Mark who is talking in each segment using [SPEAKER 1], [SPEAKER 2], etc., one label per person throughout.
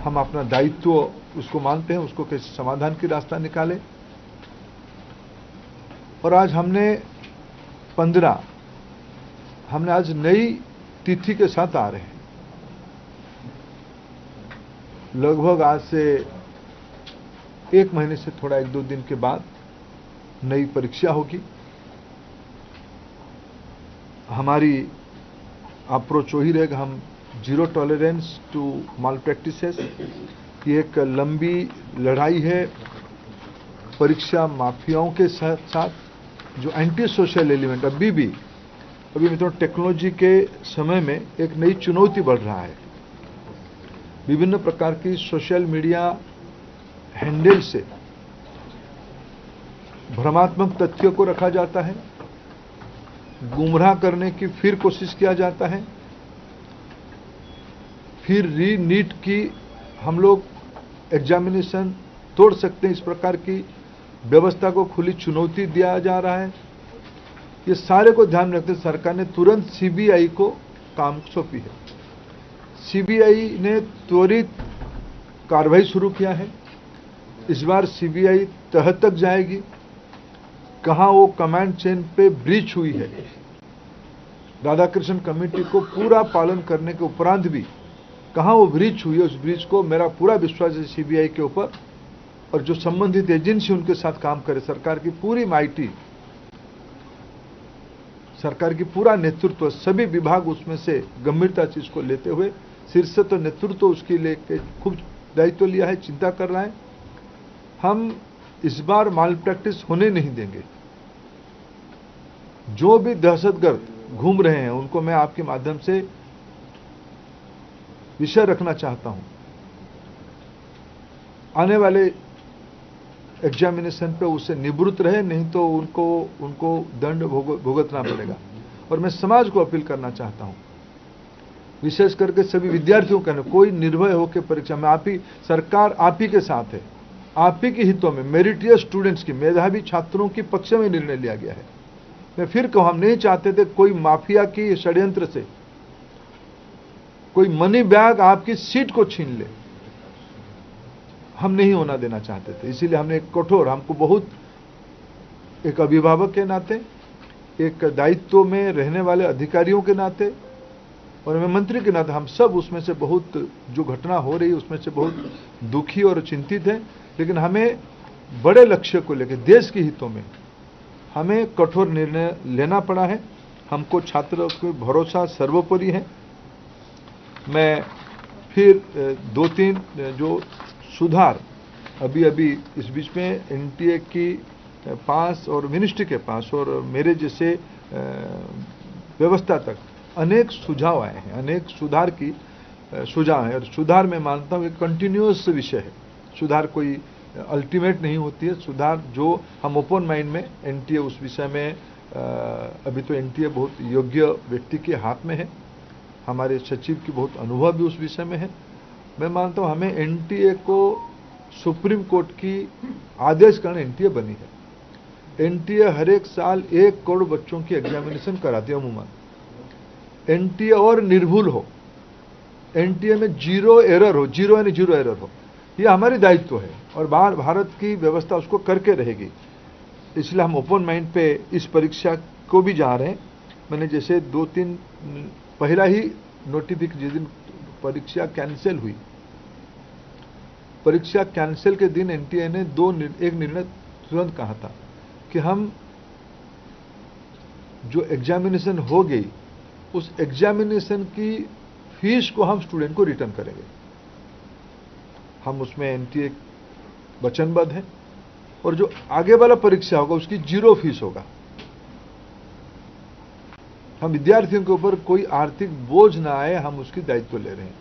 [SPEAKER 1] हम अपना दायित्व उसको मानते हैं, उसको कैसे समाधान की रास्ता निकालें। और आज हमने 15 हमने आज नई तिथि के साथ आ रहे हैं। लगभग आज से 1 महीने से थोड़ा 1-2 दिन के बाद नई परीक्षा होगी। हमारी अप्रोच वही रहेगा, हम zero tolerance to malpractices. ये एक लंबी लड़ाई है परीक्षा माफियाओं के साथ, जो एंटी सोशल एलिमेंट अभी मित्रों टेक्नोलॉजी के समय में एक नई चुनौती बढ़ रहा है। विभिन्न प्रकार की सोशल मीडिया हैंडल से भ्रमात्मक तथ्यों को रखा जाता है, गुमराह करने की फिर कोशिश किया जाता है, फिर नीट की हम लोग एग्जामिनेशन तोड़ सकते हैं, इस प्रकार की व्यवस्था को खुली चुनौती दिया जा रहा है। ये सारे को ध्यान रखते सरकार ने तुरंत सीबीआई को काम सौंपी है। सीबीआई ने त्वरित कार्रवाई शुरू किया है। इस बार सीबीआई तह तक जाएगी, कहां वो कमांड चेन पे ब्रीच हुई है। राधाकृष्णन कमेटी को पूरा पालन करने के उपरांत भी कहां वो ब्रीच हुई है, उस ब्रीच को मेरा पूरा विश्वास है सीबीआई के ऊपर, और जो संबंधित एजेंसी उनके साथ काम करे, सरकार की पूरी माइटी, सरकार की पूरा नेतृत्व, सभी विभाग उसमें से गंभीरता से इसको लेते हुए, शीर्ष तो नेतृत्व उसके लेके खूब दायित्व लिया है, चिंता कर रहा है। हम इस बार माल प्रैक्टिस होने नहीं देंगे। जो भी दहशतगर्द घूम रहे हैं उनको मैं आपके माध्यम से विषय रखना चाहता हूं। आने वाले एग्जामिनेशन पे उससे निवृत्त रहे, नहीं तो उनको दंड भुगतना पड़ेगा। और मैं समाज को अपील करना चाहता हूं, विशेष करके सभी विद्यार्थियों का, कोई निर्भय होकर परीक्षा में, सरकार आप ही के साथ है, आप ही के हितों में मेरिटियस स्टूडेंट्स की, मेधावी छात्रों की पक्ष में निर्णय लिया गया है। मैं फिर कहूं, हम नहीं चाहते थे कोई माफिया की षड्यंत्र से कोई मनी बैग आपकी सीट को छीन ले, हम नहीं होना देना चाहते थे। इसीलिए हमने एक कठोर, हमको बहुत, एक अभिभावक के नाते, एक दायित्व में रहने वाले अधिकारियों के नाते और मैं मंत्री के नाते, हम सब उसमें से बहुत, जो घटना हो रही है उसमें से बहुत दुखी और चिंतित हैं। लेकिन हमें बड़े लक्ष्य को लेकर, देश के हितों में हमें कठोर निर्णय लेना पड़ा है। हमको छात्रों को भरोसा सर्वोपरि है। मैं फिर 2-3 जो सुधार अभी इस बीच में एनटीए की पास और मिनिस्ट्री के पास और मेरे जैसे व्यवस्था तक अनेक सुझाव आए हैं, अनेक सुधार की सुझाव है। और सुधार मैं मानता हूँ एक कंटिन्यूअस विषय है। सुधार कोई अल्टीमेट नहीं होती है। सुधार जो हम ओपन माइंड में, एनटीए उस विषय में, अभी तो एनटीए बहुत योग्य व्यक्ति के हाथ में है, हमारे सचिव की बहुत अनुभव भी उस विषय में है। मैं मानता हूँ हमें एनटीए को सुप्रीम कोर्ट की आदेश कारण एनटीए बनी है। एनटीए हर एक साल 1 करोड़ बच्चों की एग्जामिनेशन कराती है अमूमन। एनटीए और निर्भुल हो, एनटीए में जीरो एरर हो, जीरो यानी जीरो एरर हो, यह हमारी दायित्व है और भारत की व्यवस्था उसको करके रहेगी। इसलिए हम ओपन माइंड पे इस परीक्षा को भी जा रहे हैं। मैंने जैसे 2-3 पहला ही नोटिफिकेशन, जिस दिन परीक्षा कैंसिल हुई, परीक्षा कैंसिल के दिन एनटीए ने एक निर्णय तुरंत कहा था कि हम जो एग्जामिनेशन हो गई उस एग्जामिनेशन की फीस को हम स्टूडेंट को रिटर्न करेंगे। हम उसमें एनटीए वचनबद्ध है और जो आगे वाला परीक्षा होगा उसकी 0 फीस होगा। हम विद्यार्थियों के ऊपर कोई आर्थिक बोझ ना आए, हम उसकी दायित्व ले रहे हैं।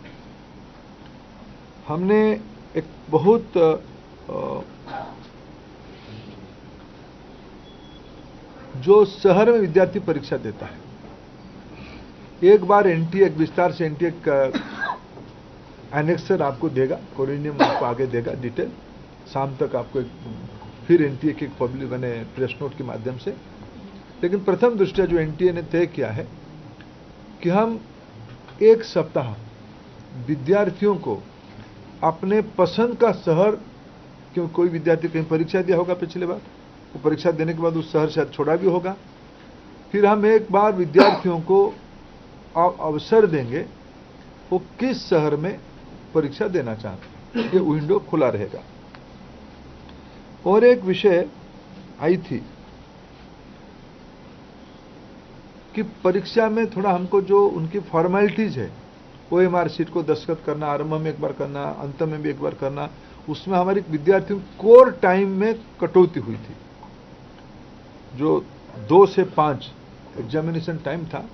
[SPEAKER 1] हमने एक बहुत जो शहर में विद्यार्थी परीक्षा देता है, एक बार एनटीए, एक विस्तार से एनटीए एनेक्सर आपको देगा, कोरिनियम आपको आगे देगा डिटेल, शाम तक आपको फिर एनटीए की पब्लिक बने प्रेस नोट के माध्यम से। लेकिन प्रथम दृष्टया जो एनटीए ने तय किया है कि हम 1 सप्ताह विद्यार्थियों को अपने पसंद का शहर, क्योंकि कोई विद्यार्थी कहीं परीक्षा दिया होगा पिछले बार, वो परीक्षा देने के बाद उस शहर शायद छोड़ा भी होगा। फिर हम एक बार विद्यार्थियों को अवसर देंगे वो किस शहर में परीक्षा देना चाहते हैं, ये विंडो खुला रहेगा। और एक विषय आई थी कि परीक्षा में थोड़ा हमको जो उनकी फॉर्मेलिटीज है, OMR शीट को दस्तखत करना, आरंभ में एक बार करना, अंत में भी एक बार करना, उसमें हमारे विद्यार्थियों कोर टाइम में कटौती हुई थी। जो 2 से 5 एग्जामिनेशन टाइम था,